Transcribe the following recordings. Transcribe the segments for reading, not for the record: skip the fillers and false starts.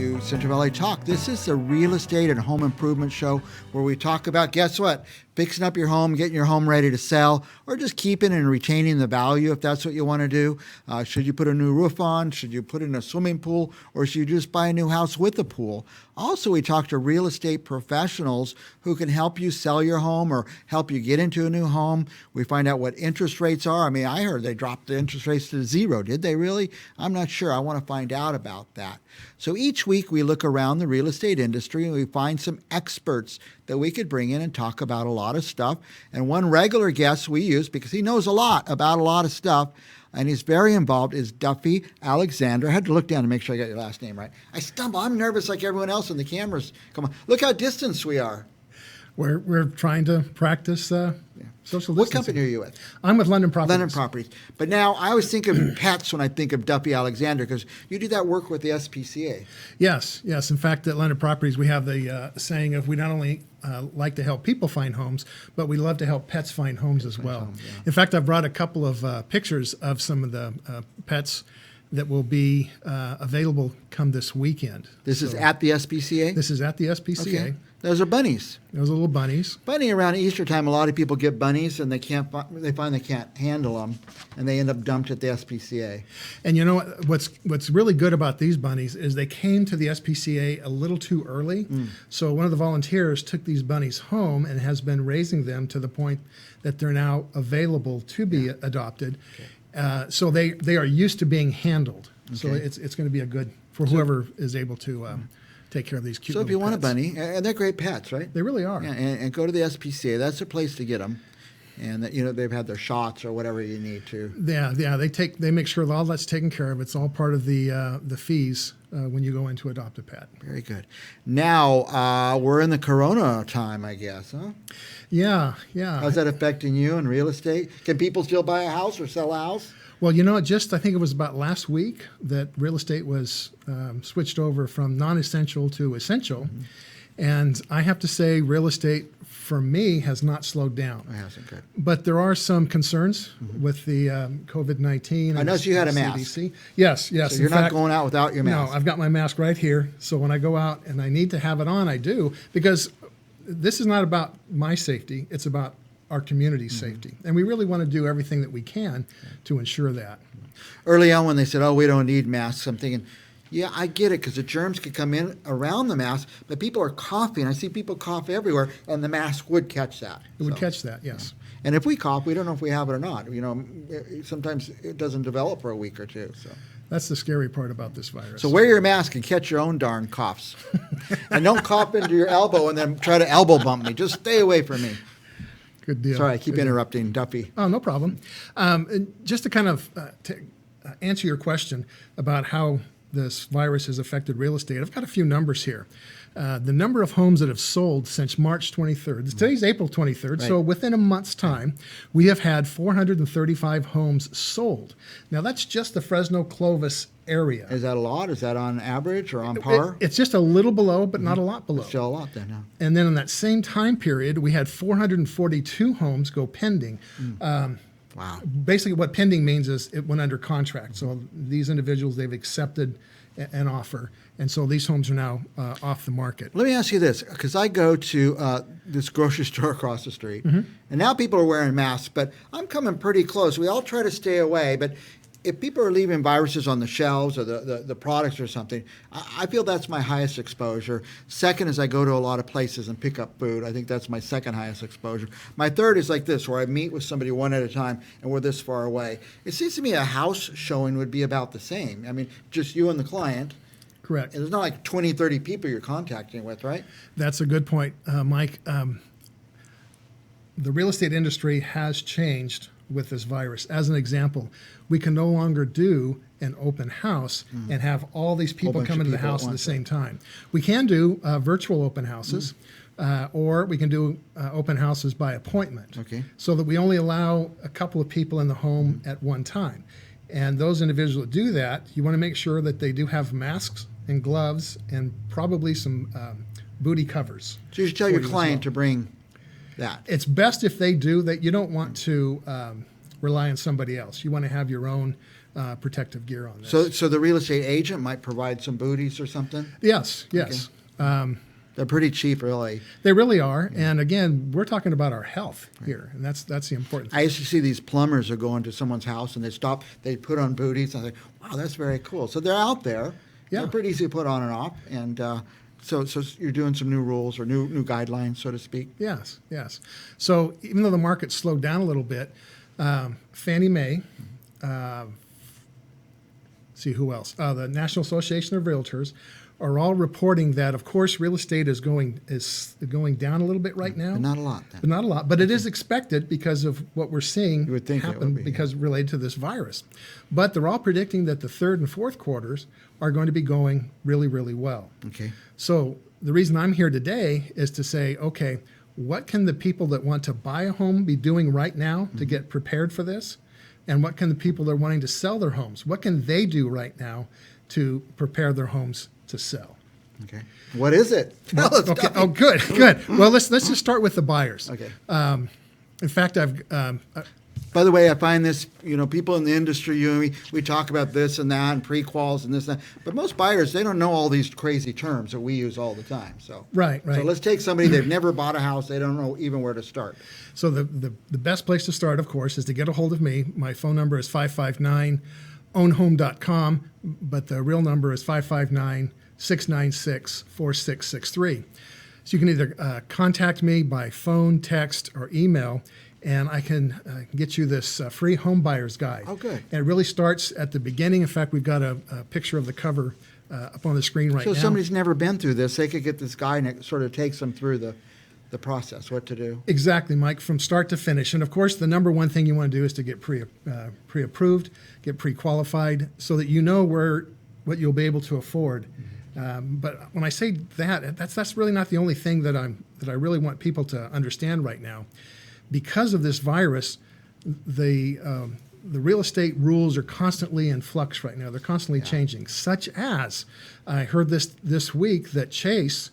to Central Valley Talk. This is the real estate and home improvement show where we talk about, guess what, fixing up your home, getting your home ready to sell, or just keeping and retaining the value if that's what you want to do. Should you put a new roof on? Should you put in a swimming pool? Or should you just buy a new house with a pool? Also, we talk to real estate professionals who can help you sell your home or help you get into a new home. We find out what interest rates are. I mean, I heard they dropped the interest rates to zero. Did they really? I'm not sure. I want to find out about that. So each week we look around the real estate industry and we find some experts that we could bring in and talk about a lot of stuff. And one regular guest we use, because he knows a lot about a lot of stuff, and he's very involved, is Duffie Alexander. I had to look down to make sure I got your last name right. I stumble. I'm nervous like everyone else in the cameras. Come on. Look how distant we are. We're trying to practice social distancing. What company are you with? I'm with London Properties. London Properties. But now I always think of pets when I think of Duffie Alexander because you do that work with the SPCA. Yes. In fact, at London Properties, we have the saying of we not only like to help people find homes, but we love to help pets find homes as well. In fact, I've brought a couple of pictures of some of the pets that will be available come this weekend. This is at the SPCA? This is at the SPCA. Okay. Those are bunnies. Those are little bunnies. Funny, around Easter time, a lot of people get bunnies and they find they can't handle them, and they end up dumped at the SPCA. And you know what's really good about these bunnies is they came to the SPCA a little too early. So one of the volunteers took these bunnies home and has been raising them to the point that they're now available to be adopted. Okay. So they are used to being handled. Okay. So it's going to be a good for whoever is able to take care of these cute. So if you want pets. a bunny, and they're great pets, right? They really are. Yeah, and go to the SPCA. That's the place to get them. And they've had their shots or whatever you need to. Yeah. They make sure that all that's taken care of. It's all part of the fees when you go in to adopt a pet. Very good. Now we're in the Corona time, I guess, huh? Yeah. How's that affecting you in real estate? Can people still buy a house or sell a house? Well, I think it was about last week that real estate was switched over from non-essential to essential. Mm-hmm. And I have to say real estate, for me, has not slowed down. It hasn't, good. But there are some concerns with the COVID-19. I noticed you had a mask. CDC. Yes. So you're not going out without your mask? No, I've got my mask right here. So when I go out and I need to have it on, I do. Because this is not about my safety. It's about our community's safety. And we really want to do everything that we can to ensure that. Early on when they said, we don't need masks, I'm thinking, yeah, I get it, because the germs could come in around the mask, but people are coughing. I see people cough everywhere, and the mask would catch that. It would catch that, yes. Yeah. And if we cough, we don't know if we have it or not. Sometimes it doesn't develop for a week or two. So that's the scary part about this virus. So wear your mask and catch your own darn coughs. And don't cough into your elbow and then try to elbow bump me. Just stay away from me. Good deal. Sorry, I keep interrupting Duffie. Oh, no problem. Just to kind of answer your question about how this virus has affected real estate, I've got a few numbers here. The number of homes that have sold since March 23rd, today's April 23rd, right. So within a month's time, we have had 435 homes sold. Now, that's just the Fresno Clovis area. Is that a lot? Is that on average or on par? It's just a little below, but not a lot below. It's still a lot then, huh? And then in that same time period, we had 442 homes go pending. Wow. Basically, what pending means is it went under contract. So these individuals, they've accepted an offer. And so these homes are now off the market. Let me ask you this, because I go to this grocery store across the street, and now people are wearing masks, but I'm coming pretty close. We all try to stay away, but if people are leaving viruses on the shelves or the products or something, I feel that's my highest exposure. Second is I go to a lot of places and pick up food. I think that's my second highest exposure. My third is like this, where I meet with somebody one at a time and we're this far away. It seems to me a house showing would be about the same. I mean, just you and the client. Correct. And there's not like 20, 30 people you're contacting with, right? That's a good point, Mike. The real estate industry has changed with this virus. As an example, we can no longer do an open house and have all these people come into the house at the same time. We can do virtual open houses, or we can do open houses by appointment, so that we only allow a couple of people in the home at one time. And those individuals that do that, you want to make sure that they do have masks and gloves and probably some booty covers. So you should tell your client to bring that. It's best if they do that. You don't want to rely on somebody else. You want to have your own protective gear on this. So the real estate agent might provide some booties or something? Yes. They're pretty cheap, really. They really are. And again, we're talking about our health here, and that's the important thing. I used to see these plumbers are going to someone's house and they put on booties. And I think, wow, that's very cool. So they're out there. Yeah. They're pretty easy to put on and off. And so you're doing some new rules or new guidelines, so to speak. Yes. So even though the market slowed down a little bit, Fannie Mae, see who else? The National Association of Realtors are all reporting that, of course, real estate is going down a little bit right now. But not a lot. Then. But not a lot. But it is expected because of what we're seeing You would think it happen would be, because related to this virus. But they're all predicting that the third and fourth quarters are going to be going really, really well. Okay. So the reason I'm here today is to say, okay, what can the people that want to buy a home be doing right now to get prepared for this? And what can the people that are wanting to sell their homes, what can they do right now to prepare their homes to sell? Okay. What is it? Tell us, Okay. Duffie. Oh, good. Well, let's just start with the buyers. Okay. In fact, I've By the way, I find this, people in the industry, you and me, we talk about this and that and pre-quals and this and that. But most buyers, they don't know all these crazy terms that we use all the time. So Right. So let's take somebody, they've never bought a house, they don't know even where to start. So the best place to start, of course, is to get a hold of me. My phone number is 559-ownhome.com, but the real number is 559-696-4663. So you can either contact me by phone, text, or email, and I can get you this free home buyer's guide. Oh, good. And it really starts at the beginning. In fact, we've got a picture of the cover up on the screen right So now. if somebody's never been through this, they could get this guide and it sort of takes them through the process, what to do. Exactly, Mike, from start to finish. And of course, the number one thing you want to do is to get pre-approved, get pre-qualified, so that you know what you'll be able to afford. But when I say that, that's really not the only thing that I really want people to understand right now. Because of this virus, the real estate rules are constantly in flux right now. They're constantly changing. Such as, I heard this week that Chase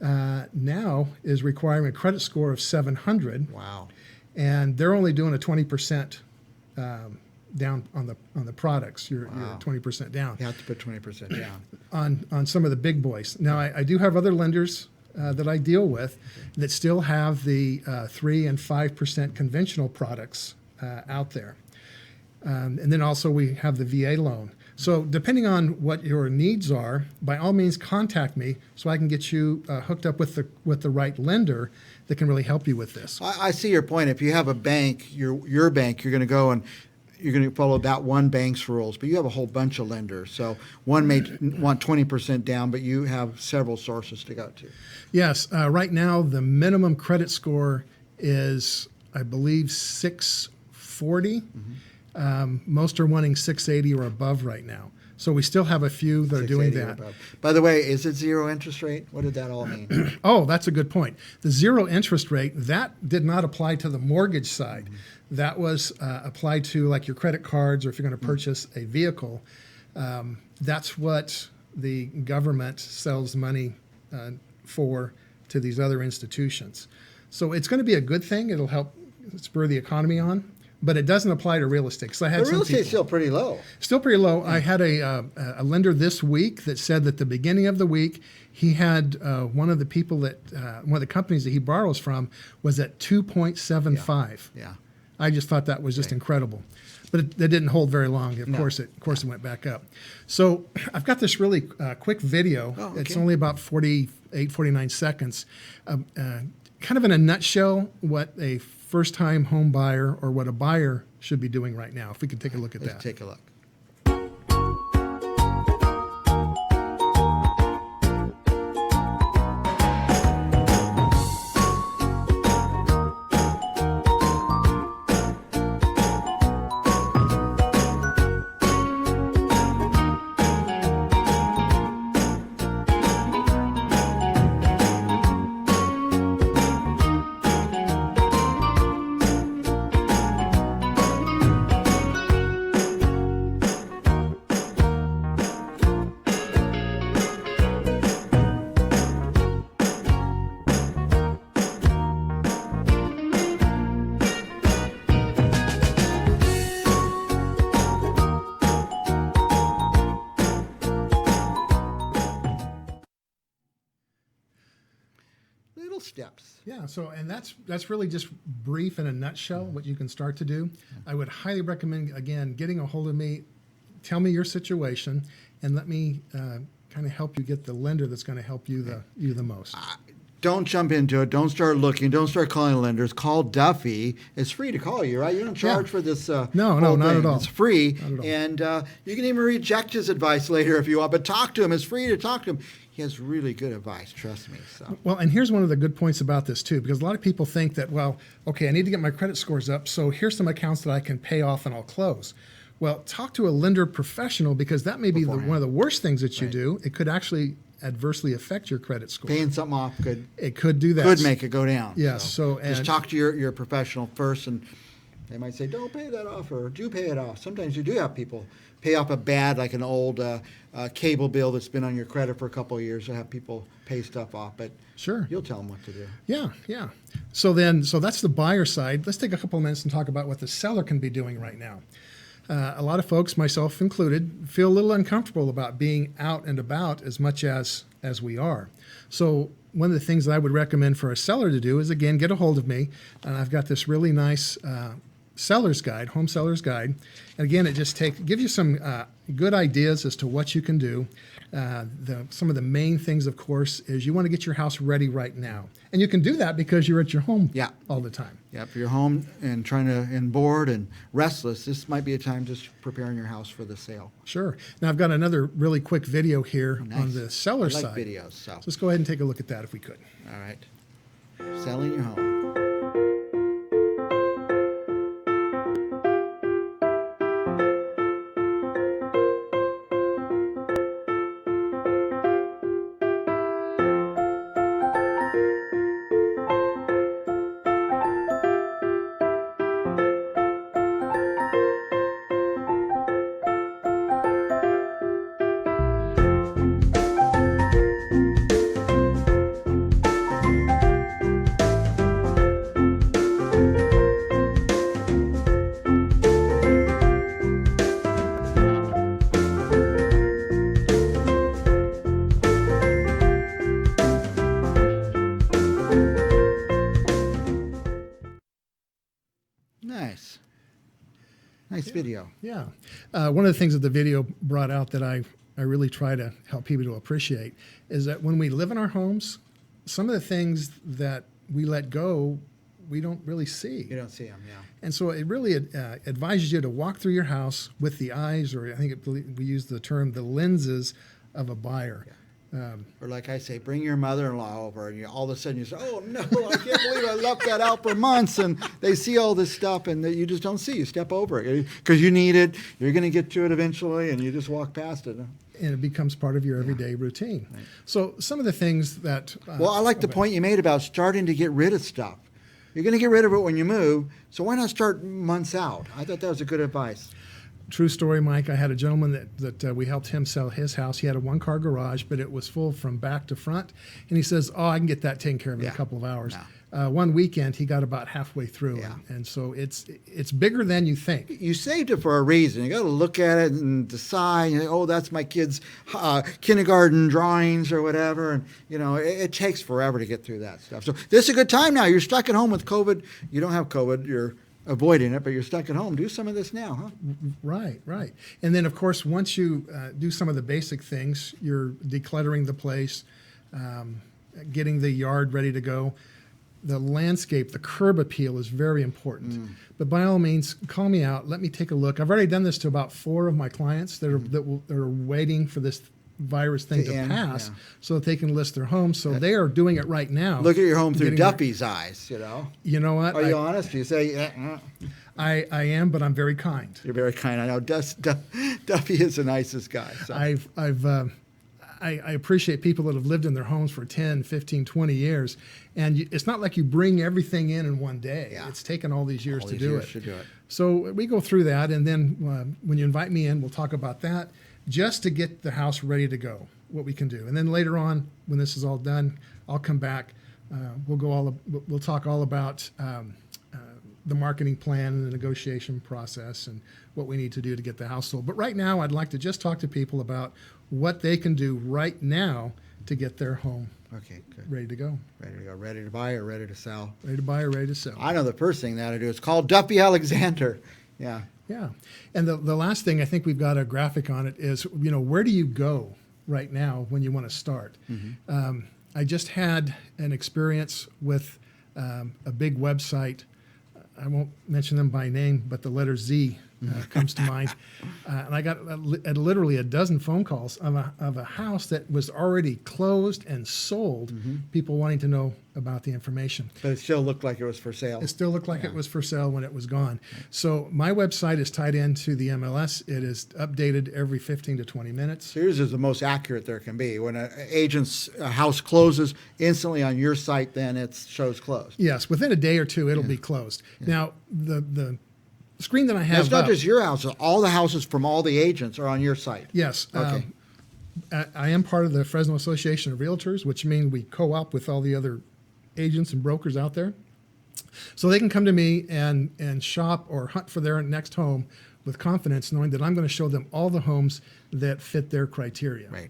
now is requiring a credit score of 700. Wow. And they're only doing a 20% down on the products. You're 20% down You have to put 20% down. on some of the big boys. Now I do have other lenders that I deal with that still have the 3 and 5% conventional products out there. And then also we have the VA loan. So depending on what your needs are, by all means contact me so I can get you hooked up with the right lender that can really help you with this. I see your point. If you have a bank, your bank, you're going to go and you're going to follow that one bank's rules, but you have a whole bunch of lenders. So one may want 20% down, but you have several sources to go to. Yes, right now the minimum credit score is, I believe, 640. Most are wanting 680 or above right now. So we still have a few that are doing 680 or that. above. By the way, is it zero interest rate? What did that all mean? Oh, that's a good point. The zero interest rate, that did not apply to the mortgage side. That was applied to like your credit cards, or if you're going to purchase a vehicle. That's what the government sells money for to these other institutions. So it's going to be a good thing. It'll help spur the economy on. But it doesn't apply to real estate. Because I had The real some people, estate's still pretty low. still pretty low. I had a lender this week that said that the beginning of the week he had one of the people that one of the companies that he borrows from was at 2.75. Yeah. I just thought that was just incredible. But it didn't hold very long. Of course, it went back up. So I've got this really quick video. Oh, okay. It's only about 48, 49 seconds. Kind of in a nutshell, what a first-time home buyer or what a buyer should be doing right now. If we could take a look at Let's that. take a look. little steps. Yeah, so and that's really just brief in a nutshell what you can start to do. I would highly recommend, again, getting a hold of me, tell me your situation, and let me kind of help you get the lender that's going to help you the most. Don't jump into it. Don't start looking. Don't start calling lenders. Call Duffie. It's free to call you, right? You don't charge for this. No, whole not thing. at all. It's free, Not at all. and you can even reject his advice later if you want. But talk to him. It's free to talk to him. He has really good advice. Trust me. So. Well, and here's one of the good points about this too, because a lot of people think that, well, okay, I need to get my credit scores up, so here's some accounts that I can pay off and I'll close. Well, talk to a lender professional, because that may be one of the worst things that you do. It could actually adversely affect your credit score. Paying something off could do that. Could make it go down. Yes. So just talk to your professional first, and they might say, "Don't pay that off," or "Do pay it off." Sometimes you do have people pay off a bad, like an old cable bill that's been on your credit for a couple of years. You have people pay stuff off, but sure, you'll tell them what to do. Yeah. So that's the buyer side. Let's take a couple of minutes and talk about what the seller can be doing right now. A lot of folks, myself included, feel a little uncomfortable about being out and about as much as we are. So one of the things that I would recommend for a seller to do is, again, get a hold of me. I've got this really nice seller's guide, home seller's guide. And again, it just gives you some good ideas as to what you can do. Some of the main things, of course, is you want to get your house ready right now. And you can do that because you're at your home all the time. Yeah, if you're home and bored and restless, this might be a time just preparing your house for the sale. Sure. Now, I've got another really quick video here on the seller side. I like videos. So let's go ahead and take a look at that if we could. All right. Selling your home. Nice video. Yeah. One of the things that the video brought out that I really try to help people to appreciate is that when we live in our homes, some of the things that we let go, we don't really see. You don't see them, yeah. And so it really advises you to walk through your house with the eyes, or I think we use the term, the lenses of a buyer. Yeah. Or like I say, bring your mother-in-law over, and all of a sudden you say, "Oh no, I can't believe I left that out for months," and they see all this stuff, and you just don't see. You step over it because you need it. You're going to get to it eventually, and you just walk past it. And it becomes part of your everyday routine. Right. So some of the things that... well, I like the point you made about starting to get rid of stuff. You're going to get rid of it when you move, so why not start months out? I thought that was a good advice. True story, Mike. I had a gentleman that we helped him sell his house. He had a one-car garage, but it was full from back to front. And he says, "Oh, I can get that taken care of in a couple of hours." No. One weekend, he got about halfway through. Yeah. And so it's bigger than you think. You saved it for a reason. You got to look at it and decide, "Oh, that's my kid's kindergarten drawings or whatever." And, it takes forever to get through that stuff. So this is a good time now. You're stuck at home with COVID. You don't have COVID. You're avoiding it, but you're stuck at home. Do some of this now, huh? Right. And then, of course, once you do some of the basic things, you're decluttering the place, getting the yard ready to go. The landscape, the curb appeal is very important. But by all means, call me out. Let me take a look. I've already done this to about 4 of my clients that are waiting for this virus thing to pass so that they can list their home. So they are doing it right now. Look at your home through Duffie's eyes, You know what? Are you honest? You say, I am, but I'm very kind. You're very kind. I know Duffie is the nicest guy. So. I appreciate people that have lived in their homes for 10, 15, 20 years. And it's not like you bring everything in one day. Yeah. It's taken all these years to do it. So we go through that. And then when you invite me in, we'll talk about that, just to get the house ready to go, what we can do. And then later on, when this is all done, I'll come back. We'll talk all about the marketing plan and the negotiation process and what we need to do to get the house sold. But right now, I'd like to just talk to people about what they can do right now to get their home Okay, good. ready to go. Ready to go. Ready to buy or ready to sell? Ready to buy or ready to sell. I know the first thing that I do is call Duffie Alexander. Yeah. Yeah. And the last thing, I think we've got a graphic on it, is, where do you go right now when you want to start? I just had an experience with a big website. I won't mention them by name, but the letter Z comes to mind. And I got literally a dozen phone calls of a house that was already closed and sold, people wanting to know about the information. But it still looked like it was for sale. It still looked like it was for sale when it was gone. So my website is tied into the MLS. It is updated every 15 to 20 minutes. So yours is the most accurate there can be. When an agent's house closes, instantly on your site, then it shows closed. Yes, within a day or two, it'll be closed. Now, the screen that I have It's not up, just your house. All the houses from all the agents are on your site. yes, Okay. I am part of the Fresno Association of Realtors, which means we co-op with all the other agents and brokers out there. So they can come to me and shop or hunt for their next home with confidence, knowing that I'm going to show them all the homes that fit their criteria. Right.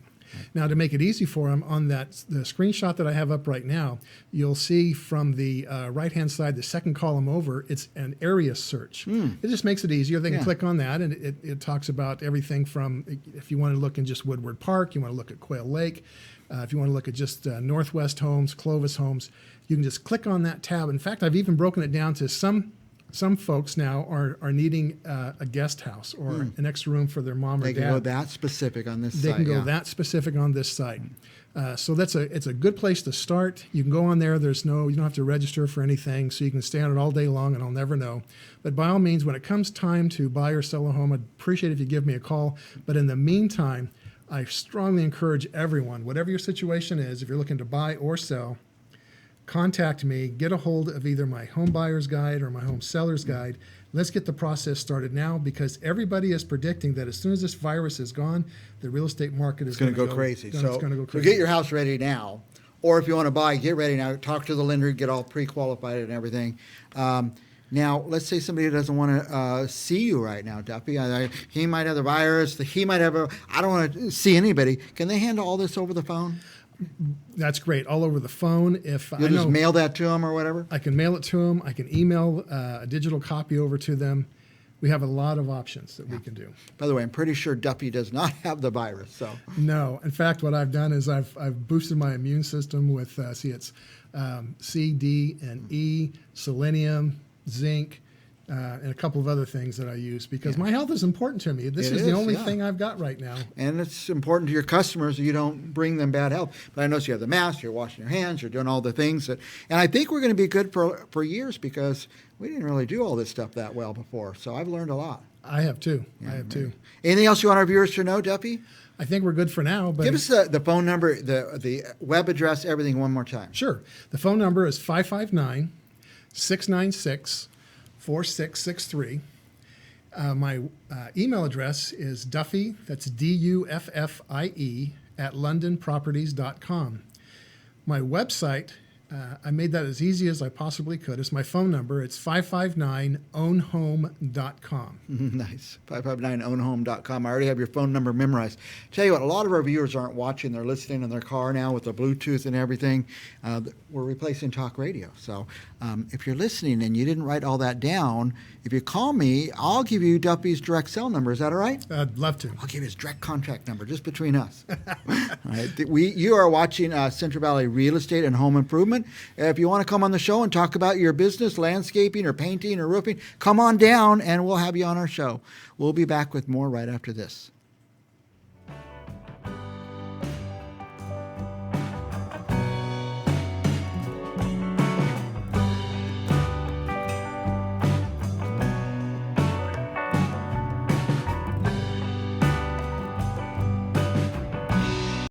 Now, to make it easy for them, on the screenshot that I have up right now, you'll see from the right-hand side, the second column over, it's an area search. It just makes it easier. They can click on that, and it talks about everything from, if you want to look in just Woodward Park, you want to look at Quail Lake, if you want to look at just Northwest homes, Clovis homes, you can just click on that tab. In fact, I've even broken it down to some folks now are needing a guest house or an extra room for their mom or dad. They can go that specific on this site. They can go that specific on this site. So it's a good place to start. You can go on there. You don't have to register for anything, so you can stay on it all day long, and I'll never know. But by all means, when it comes time to buy or sell a home, I'd appreciate it if you give me a call. But in the meantime, I strongly encourage everyone, whatever your situation is, if you're looking to buy or sell, contact me, get a hold of either my home buyer's guide or my home seller's guide. Let's get the process started now, because everybody is predicting that as soon as this virus is gone, the real estate market is going to go crazy. It's going to go crazy. So get your house ready now. Or if you want to buy, get ready now. Talk to the lender, get all pre-qualified and everything. Now, let's say somebody doesn't want to see you right now, Duffie. He might have the virus. He might have I don't want to see anybody. Can they handle all this over the phone? That's great. All over the phone. If You'll just mail that to them or whatever? I can mail it to them. I can email a digital copy over to them. We have a lot of options that we can do. By the way, I'm pretty sure Duffie does not have the virus. So no. In fact, what I've done is I've boosted my immune system with it's C, D, and E, selenium, zinc, and a couple of other things that I use, because my health is important to me. This is the only thing I've got right now. And it's important to your customers that you don't bring them bad health. But I notice you have the mask, you're washing your hands, you're doing all the things and I think we're going to be good for years, because we didn't really do all this stuff that well before. So I've learned a lot. I have too. I have too. Anything else you want our viewers to know, Duffie? I think we're good for now. But give us the phone number, the web address, everything one more time. Sure. The phone number is 559-696-4663. My email address is Duffie, that's Duffie, at londonproperties.com. My website, I made that as easy as I possibly could. It's my phone number. It's 559ownhome.com. Nice. 559ownhome.com. I already have your phone number memorized. Tell you what, a lot of our viewers aren't watching. They're listening in their car now with the Bluetooth and everything. We're replacing talk radio. So if you're listening and you didn't write all that down, if you call me, I'll give you Duffie's direct cell number. Is that all right? I'd love to. I'll give you his direct contact number, just between us. All right. You are watching Central Valley Real Estate and Home Improvement. If you want to come on the show and talk about your business, landscaping or painting or roofing, come on down and we'll have you on our show. We'll be back with more right after this.